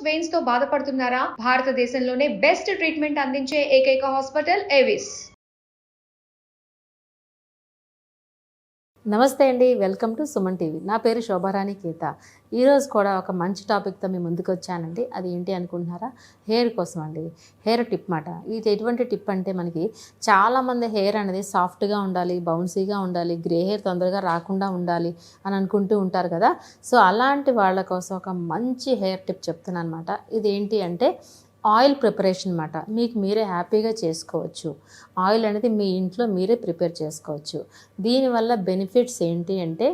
Varicose veins తో బాధపడుతున్నారా? భారతదేశంలోనే బెస్ట్ ట్రీట్మెంట్ అందించే ఏకైక హాస్పిటల్ ఏవిస్. నమస్తే అండి, వెల్కమ్ టు సుమన్ టీవీ. నా పేరు శోభారాణి గీత. ఈరోజు కూడా ఒక మంచి టాపిక్తో మీ ముందుకు వచ్చానండి. అది ఏంటి అనుకుంటున్నారా? హెయిర్ కోసం అండి. హెయిర్ టిప్ మాట. ఇది ఎటువంటి టిప్ అంటే, మనకి చాలామంది హెయిర్ అనేది సాఫ్ట్గా ఉండాలి, బౌన్సీగా ఉండాలి, గ్రే హెయిర్ తొందరగా రాకుండా ఉండాలి అని అనుకుంటూ ఉంటారు కదా. సో అలాంటి వాళ్ళ కోసం ఒక మంచి హెయిర్ టిప్ చెప్తున్నాను అనమాట. ఇది ఏంటి అంటే ఆయిల్ ప్రిపరేషన్ అన్నమాట. మీకు మీరే హ్యాపీగా చేసుకోవచ్చు. ఆయిల్ అనేది మీ ఇంట్లో మీరే ప్రిపేర్ చేసుకోవచ్చు. దీనివల్ల బెనిఫిట్స్ ఏంటి అంటే,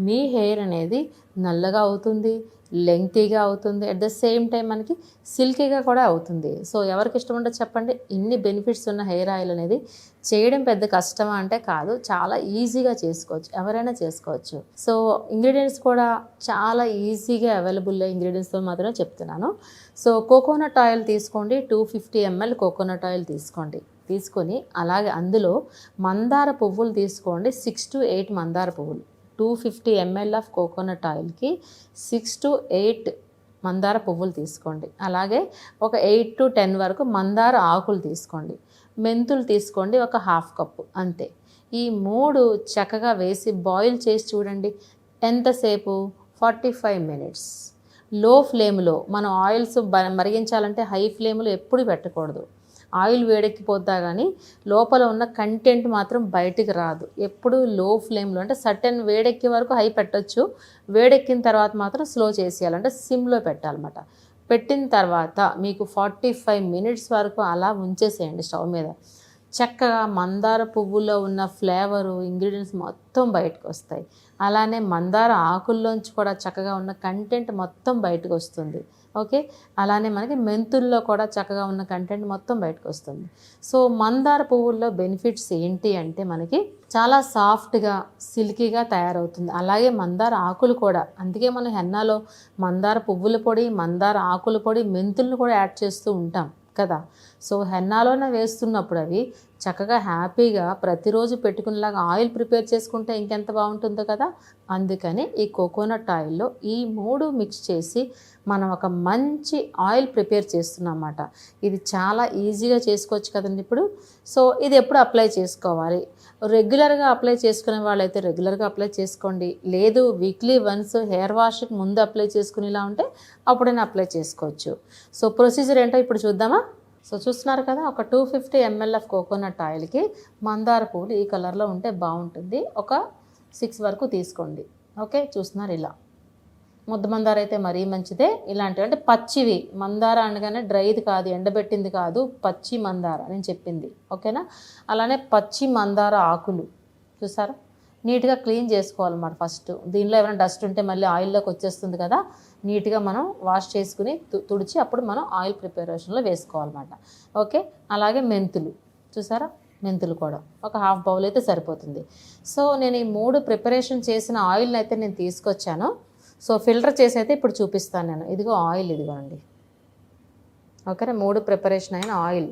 మీ హెయిర్ అనేది నల్లగా అవుతుంది, లెంగ్తీగా అవుతుంది, అట్ ద సేమ్ టైం మనకి సిల్కీగా కూడా అవుతుంది. సో ఎవరికి ఇష్టం ఉండదు చెప్పండి? ఇన్ని బెనిఫిట్స్ ఉన్న హెయిర్ ఆయిల్ అనేది చేయడం పెద్ద కష్టమా అంటే కాదు, చాలా ఈజీగా చేసుకోవచ్చు, ఎవరైనా చేసుకోవచ్చు. సో ఇంగ్రీడియంట్స్ కూడా చాలా ఈజీగా అవైలబుల్ ఇంగ్రీడియంట్స్తో మాత్రమే చెప్తున్నాను. సో కోకోనట్ ఆయిల్ తీసుకోండి, 250 ml కోకోనట్ ఆయిల్ తీసుకొని అలాగే అందులో మందార పువ్వులు తీసుకోండి, 6 to 8 మందార పువ్వులు. 250 ml ఆఫ్ కోకోనట్ ఆయిల్కి 6 to 8 మందార పువ్వులు తీసుకోండి. అలాగే ఒక 8 to 10 వరకు మందార ఆకులు తీసుకోండి. మెంతులు తీసుకోండి, ఒక 1/2 కప్పు అంతే. ఈ 3 చక్కగా వేసి బాయిల్ చేసి చూడండి. ఎంతసేపు? 45 minutes. లో ఫ్లేమ్లో. మనం ఆయిల్స్ మరిగించాలంటే హై ఫ్లేమ్లో ఎప్పుడు పెట్టకూడదు. ఆయిల్ వేడెక్కిపోద్దా కానీ లోపల ఉన్న కంటెంట్ మాత్రం బయటికి రాదు. ఎప్పుడు లో ఫ్లేమ్లో, అంటే సర్టెన్ వేడెక్కే వరకు హై పెట్టచ్చు, వేడెక్కిన తర్వాత మాత్రం స్లో చేసేయాలంటే సిమ్లో పెట్టాలన్నమాట. పెట్టిన తర్వాత మీకు 45 minutes వరకు అలా ఉంచేసేయండి స్టవ్ మీద. చక్కగా మందార పువ్వులో ఉన్న ఫ్లేవరు, ఇంగ్రీడియంట్స్ మొత్తం బయటకు వస్తాయి. అలానే మందార ఆకుల్లోంచి కూడా చక్కగా ఉన్న కంటెంట్ మొత్తం బయటకు వస్తుంది. ఓకే, అలానే మనకి మెంతుల్లో కూడా చక్కగా ఉన్న కంటెంట్ మొత్తం బయటకు వస్తుంది. సో మందార పువ్వుల్లో బెనిఫిట్స్ ఏంటి అంటే, మనకి చాలా సాఫ్ట్గా సిల్కీగా తయారవుతుంది. అలాగే మందార ఆకులు కూడా, అందుకే మనం హెన్నాలో మందార పువ్వుల పొడి, మందార ఆకుల పొడి, మెంతులను కూడా యాడ్ చేస్తూ ఉంటాం కదా. సో హెన్నాలోనే వేస్తున్నప్పుడు అవి చక్కగా హ్యాపీగా ప్రతిరోజు పెట్టుకునేలాగా ఆయిల్ ప్రిపేర్ చేసుకుంటే ఇంకెంత బాగుంటుందో కదా. అందుకని ఈ కోకోనట్ ఆయిల్లో ఈ 3 మిక్స్ చేసి మనం ఒక మంచి ఆయిల్ ప్రిపేర్ చేస్తున్నామన్నమాట. ఇది చాలా ఈజీగా చేసుకోవచ్చు కదండి ఇప్పుడు. సో ఇది ఎప్పుడు అప్లై చేసుకోవాలి? రెగ్యులర్గా అప్లై చేసుకునే వాళ్ళైతే రెగ్యులర్గా అప్లై చేసుకోండి. లేదు వీక్లీ వన్స్ హెయిర్ వాష్కి ముందు అప్లై చేసుకునేలా ఉంటే అప్పుడైనా అప్లై చేసుకోవచ్చు. సో ప్రొసీజర్ ఏంటో ఇప్పుడు చూద్దామా? సో చూస్తున్నారు కదా, ఒక 250 ml ఆఫ్ కోకోనట్ ఆయిల్కి మందార పువ్వులు ఈ కలర్లో ఉంటే బాగుంటుంది. ఒక 6 వరకు తీసుకోండి. ఓకే, చూస్తున్నారు ఇలా. ముద్ద మందార అయితే మరీ మంచిదే. ఇలాంటివి అంటే పచ్చివి మందార అనగానే డ్రైది కాదు, ఎండబెట్టింది కాదు, పచ్చి మందార నేను చెప్పింది. ఓకేనా? అలానే పచ్చి మందార ఆకులు చూసారా, నీట్గా క్లీన్ చేసుకోవాలన్నమాట. ఫస్ట్ దీనిలో ఏమైనా డస్ట్ ఉంటే మళ్ళీ ఆయిల్లోకి వచ్చేస్తుంది కదా. నీట్గా మనం వాష్ చేసుకుని తుడిచి అప్పుడు మనం ఆయిల్ ప్రిపరేషన్లో వేసుకోవాలన్నమాట. ఓకే, అలాగే మెంతులు చూసారా, మెంతులు కూడా ఒక 1/2 బౌల్ అయితే సరిపోతుంది. సో నేను ఈ 3 ప్రిపరేషన్ చేసిన ఆయిల్ని అయితే నేను తీసుకొచ్చాను. సో ఫిల్టర్ చేసి అయితే ఇప్పుడు చూపిస్తాను నేను. ఇదిగో ఆయిల్, ఇదిగోండి. ఓకేనా, 3 ప్రిపరేషన్ అయిన ఆయిల్.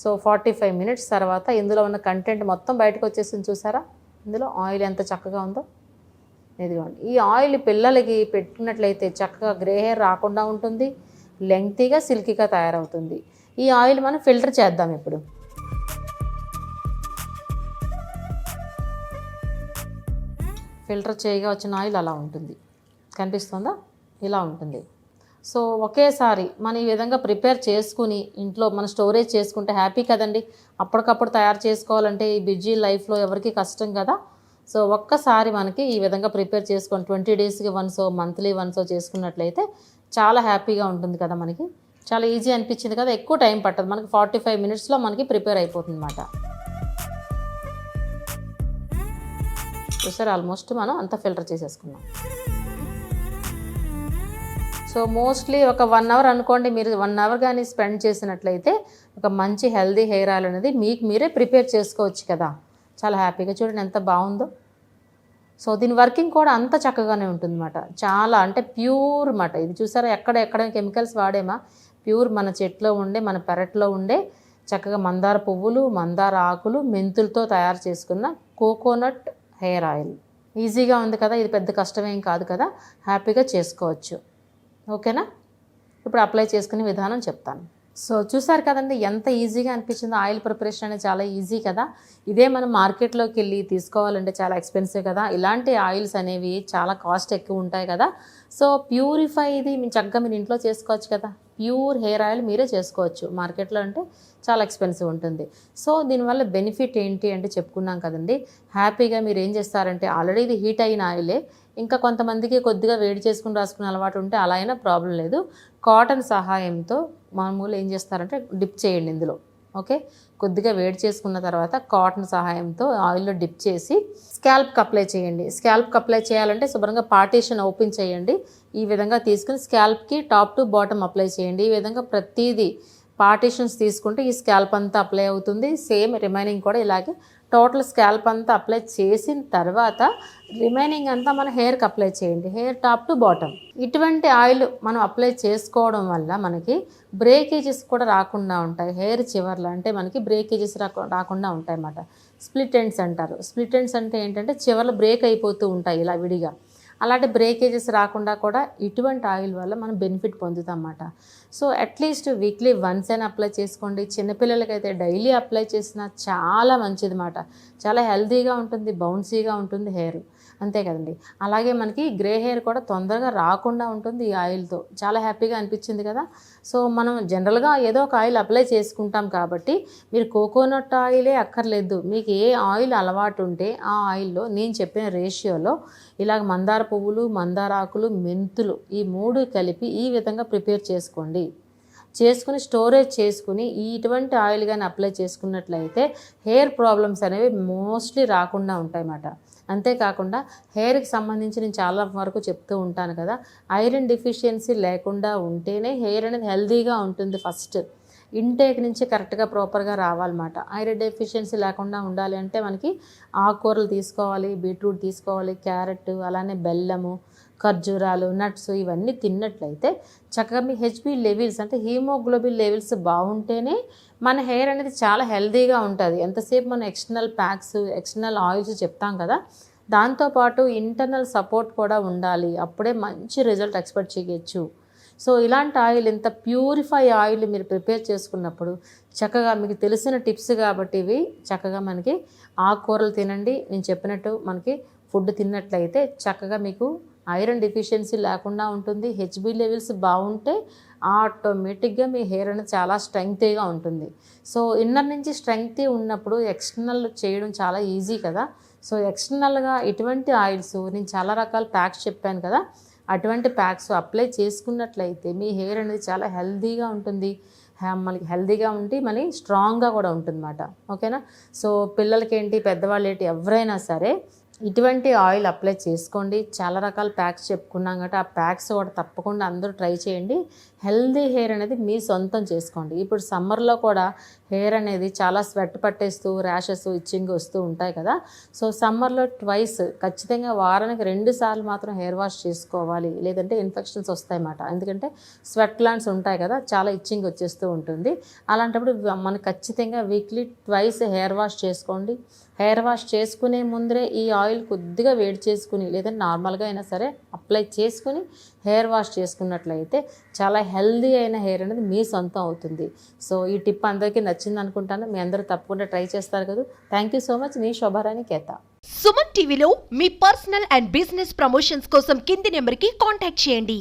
సో 45 minutes తర్వాత ఇందులో ఉన్న కంటెంట్ మొత్తం బయటకు వచ్చేసింది చూసారా. ఇందులో ఆయిల్ ఎంత చక్కగా ఉందో. ఇదిగోండి, ఈ ఆయిల్ పిల్లలకి పెట్టినట్లయితే చక్కగా గ్రే హెయిర్ రాకుండా ఉంటుంది, లెంగ్తీగా సిల్కీగా తయారవుతుంది. ఈ ఆయిల్ మనం ఫిల్టర్ చేద్దాం ఇప్పుడు. ఫిల్టర్ చేయగా వచ్చిన ఆయిల్ అలా ఉంటుంది, కనిపిస్తుందా? ఇలా ఉంటుంది. సో ఒకేసారి మనం ఈ విధంగా ప్రిపేర్ చేసుకుని ఇంట్లో మనం స్టోరేజ్ చేసుకుంటే హ్యాపీ కదండి. అప్పటికప్పుడు తయారు చేసుకోవాలంటే ఈ బిజీ లైఫ్లో ఎవరికి కష్టం కదా. సో ఒక్కసారి మనకి ఈ విధంగా ప్రిపేర్ చేసుకొని 20 daysకి వన్సో, మంత్లీ వన్సో చేసుకున్నట్లయితే చాలా హ్యాపీగా ఉంటుంది కదా. మనకి చాలా ఈజీ అనిపించింది కదా, ఎక్కువ టైం పట్టదు మనకి. 45 minutesలో మనకి ప్రిపేర్ అయిపోతుంది అన్నమాట. చూసారు, ఆల్మోస్ట్ మనం అంతా ఫిల్టర్ చేసేసుకున్నాం. సో మోస్ట్లీ ఒక 1 hour అనుకోండి. మీరు 1 hour కానీ స్పెండ్ చేసినట్లయితే ఒక మంచి హెల్దీ హెయిర్ ఆయిల్ అనేది మీకు మీరే ప్రిపేర్ చేసుకోవచ్చు కదా. చాలా హ్యాపీగా. చూడండి ఎంత బాగుందో. సో దీని వర్కింగ్ కూడా అంత చక్కగానే ఉంటుందన్నమాట. చాలా అంటే ప్యూర్ అన్నమాట. ఇది చూసారా, ఎక్కడ కెమికల్స్ వాడేమా, ప్యూర్ మన చెట్లో ఉండే, మన పెరట్లో ఉండే చక్కగా మందార పువ్వులు, మందార ఆకులు, మెంతులతో తయారు చేసుకున్న కోకోనట్ హెయిర్ ఆయిల్. ఈజీగా ఉంది కదా, ఇది పెద్ద కష్టమేం కాదు కదా, హ్యాపీగా చేసుకోవచ్చు. ఓకేనా? ఇప్పుడు అప్లై చేసుకునే విధానం చెప్తాను. సో చూసారు కదండి ఎంత ఈజీగా అనిపించిందో. ఆయిల్ ప్రిపరేషన్ అనేది చాలా ఈజీ కదా. ఇదే మనం మార్కెట్లోకి వెళ్ళి తీసుకోవాలంటే చాలా ఎక్స్పెన్సివ్ కదా. ఇలాంటి ఆయిల్స్ అనేవి చాలా కాస్ట్ ఎక్కువ ఉంటాయి కదా. సో ప్యూరిఫై ఇది మీరు చక్కగా మీరు ఇంట్లో చేసుకోవచ్చు కదా. ప్యూర్ హెయిర్ ఆయిల్ మీరే చేసుకోవచ్చు. మార్కెట్లో అంటే చాలా ఎక్స్పెన్సివ్ ఉంటుంది. సో దీనివల్ల బెనిఫిట్ ఏంటి అంటే చెప్పుకున్నాం కదండి. హ్యాపీగా మీరు ఏం చేస్తారంటే ఆల్రెడీ ఇది హీట్ అయిన ఆయిలే, ఇంకా కొంతమందికి కొద్దిగా వేడి చేసుకుని రాసుకునే అలవాటు ఉంటే అలా అయినా ప్రాబ్లం లేదు. కాటన్ సహాయంతో మామూలు ఏం చేస్తారంటే డిప్ చేయండి ఇందులో. ఓకే, కొద్దిగా వేడి చేసుకున్న తర్వాత కాటన్ సహాయంతో ఆయిల్లో డిప్ చేసి స్కాల్ప్కి అప్లై చేయండి. స్కాల్ప్కి అప్లై చేయాలంటే శుభ్రంగా పార్టీషన్ ఓపెన్ చేయండి. ఈ విధంగా తీసుకుని స్కాల్ప్కి టాప్ టు బాటమ్ అప్లై చేయండి. ఈ విధంగా ప్రతిదీ పార్టీషన్స్ తీసుకుంటే ఈ స్కాల్ప్ అంతా అప్లై అవుతుంది. సేమ్ రిమైనింగ్ కూడా ఇలాగే టోటల్ స్కాల్ప్ అంతా అప్లై చేసిన తర్వాత రిమైనింగ్ అంతా మన హెయిర్కి అప్లై చేయండి. Hair top to bottom. ఇటువంటి ఆయిల్ మనం అప్లై చేసుకోవడం వల్ల మనకి బ్రేకేజెస్ కూడా రాకుండా ఉంటాయి. హెయిర్ చివర్లో అంటే మనకి బ్రేకేజెస్ రాకుండా ఉంటాయి అన్నమాట. స్ప్లిట్ ఎండ్స్ అంటారు. స్ప్లిట్ ఎండ్స్ అంటే ఏంటంటే చివర్లు బ్రేక్ అయిపోతూ ఉంటాయి ఇలా విడిగా. అలాంటి బ్రేకేజెస్ రాకుండా కూడా ఇటువంటి ఆయిల్ వల్ల మనం బెనిఫిట్ పొందుతాం అన్నమాట. సో అట్లీస్ట్ వీక్లీ వన్స్ అయినా అప్లై చేసుకోండి. చిన్నపిల్లలకైతే డైలీ అప్లై చేసినా చాలా మంచిది అన్నమాట. చాలా హెల్తీగా ఉంటుంది, బౌన్సీగా ఉంటుంది హెయిర్. అంతే కదండి. అలాగే మనకి గ్రే హెయిర్ కూడా తొందరగా రాకుండా ఉంటుంది ఈ ఆయిల్తో. చాలా హ్యాపీగా అనిపించింది కదా. సో మనం జనరల్గా ఏదో ఒక ఆయిల్ అప్లై చేసుకుంటాం కాబట్టి మీరు కోకోనట్ ఆయిలే అక్కర్లేదు. మీకు ఏ ఆయిల్ అలవాటు ఉంటే ఆ ఆయిల్లో నేను చెప్పిన రేషియోలో ఇలాగ మందార పువ్వులు, మందార ఆకులు, మెంతులు ఈ 3 కలిపి ఈ విధంగా ప్రిపేర్ చేసుకోండి. చేసుకుని స్టోరేజ్ చేసుకుని ఇటువంటి ఆయిల్ కానీ అప్లై చేసుకున్నట్లయితే హెయిర్ ప్రాబ్లమ్స్ అనేవి మోస్ట్లీ రాకుండా ఉంటాయన్నమాట. అంతేకాకుండా హెయిర్కి సంబంధించి నేను చాలా వరకు చెప్తూ ఉంటాను కదా, ఐరన్ డెఫిషియన్సీ లేకుండా ఉంటేనే హెయిర్ అనేది హెల్తీగా ఉంటుంది. ఫస్ట్ ఇంటేక్ నుంచి కరెక్ట్గా ప్రాపర్గా రావాలన్నమాట. ఐరన్ డెఫిషియన్సీ లేకుండా ఉండాలి అంటే మనకి ఆకుకూరలు తీసుకోవాలి, బీట్రూట్ తీసుకోవాలి, క్యారెట్, అలానే బెల్లము, ఖర్జూరాలు, నట్స్ ఇవన్నీ తిన్నట్లయితే చక్కగా మీ హెచ్బి లెవెల్స్ అంటే హీమోగ్లోబిన్ లెవెల్స్ బాగుంటేనే మన హెయిర్ అనేది చాలా హెల్తీగా ఉంటుంది. ఎంతసేపు మనం ఎక్స్టర్నల్ ప్యాక్స్, ఎక్స్టర్నల్ ఆయిల్స్ చెప్తాం కదా, దాంతోపాటు ఇంటర్నల్ సపోర్ట్ కూడా ఉండాలి. అప్పుడే మంచి రిజల్ట్ ఎక్స్పెక్ట్ చేయొచ్చు. సో ఇలాంటి ఆయిల్ ఇంత ప్యూరిఫై ఆయిల్ మీరు ప్రిపేర్ చేసుకున్నప్పుడు చక్కగా మీకు తెలిసిన టిప్స్ కాబట్టి ఇవి చక్కగా మనకి ఆకుకూరలు తినండి. నేను చెప్పినట్టు మనకి ఫుడ్ తిన్నట్లయితే చక్కగా మీకు ఐరన్ డెఫిషియన్సీ లేకుండా ఉంటుంది. హెచ్బి లెవెల్స్ బాగుంటే ఆటోమేటిక్గా మీ హెయిర్ అనేది చాలా స్ట్రెంగ్తీగా ఉంటుంది. సో ఇన్నర్ నుంచి స్ట్రెంగ్తీ ఉన్నప్పుడు ఎక్స్టర్నల్ చేయడం చాలా ఈజీ కదా. సో ఎక్స్టర్నల్గా ఇటువంటి ఆయిల్స్ నేను చాలా రకాల ప్యాక్స్ చెప్పాను కదా, అటువంటి ప్యాక్స్ అప్లై చేసుకున్నట్లయితే మీ హెయిర్ అనేది చాలా హెల్తీగా ఉంటుంది. మనకి హెల్తీగా ఉండి మళ్ళీ స్ట్రాంగ్గా కూడా ఉంటుంది అన్నమాట. ఓకేనా. సో పిల్లలకి ఏంటి, పెద్దవాళ్ళు ఏంటి, ఎవరైనా సరే ఇటువంటి ఆయిల్ అప్లై చేసుకోండి. చాలా రకాల ప్యాక్స్ చెప్పుకున్నాం కాబట్టి ఆ ప్యాక్స్ కూడా తప్పకుండా అందరూ ట్రై చేయండి. హెల్దీ హెయిర్ అనేది మీ సొంతం చేసుకోండి. ఇప్పుడు సమ్మర్లో కూడా హెయిర్ అనేది చాలా స్వెట్ పట్టేస్తూ ర్యాషెస్, ఇచ్చింగ్ వస్తూ ఉంటాయి కదా. సో సమ్మర్లో ట్వైస్ ఖచ్చితంగా వారానికి 2 సార్లు మాత్రం హెయిర్ వాష్ చేసుకోవాలి, లేదంటే ఇన్ఫెక్షన్స్ వస్తాయన్నమాట. ఎందుకంటే స్వెట్ గ్లాండ్స్ ఉంటాయి కదా, చాలా ఇచ్చింగ్ వచ్చేస్తూ ఉంటుంది. అలాంటప్పుడు మనకు ఖచ్చితంగా వీక్లీ ట్వైస్ హెయిర్ వాష్ చేసుకోండి. హెయిర్ వాష్ చేసుకునే ముందరే ఈ ఆయిల్ కొద్దిగా వేడి చేసుకుని లేదంటే నార్మల్గా అయినా సరే అప్లై చేసుకుని హెయిర్ వాష్ చేసుకున్నట్లయితే చాలా హెల్దీ అయిన హెయిర్ అనేది మీ సొంతం అవుతుంది. సో ఈ టిప్ అందరికీ నచ్చింది అనుకుంటాను. మీ అందరూ తప్పకుండా ట్రై చేస్తారు కదా. Thank you so much. మీ శోభారాణి కేత. సుమన్ టీవీలో మీ పర్సనల్ అండ్ బిజినెస్ ప్రమోషన్స్ కోసం కింది నెంబర్కి కాంటాక్ట్ చేయండి.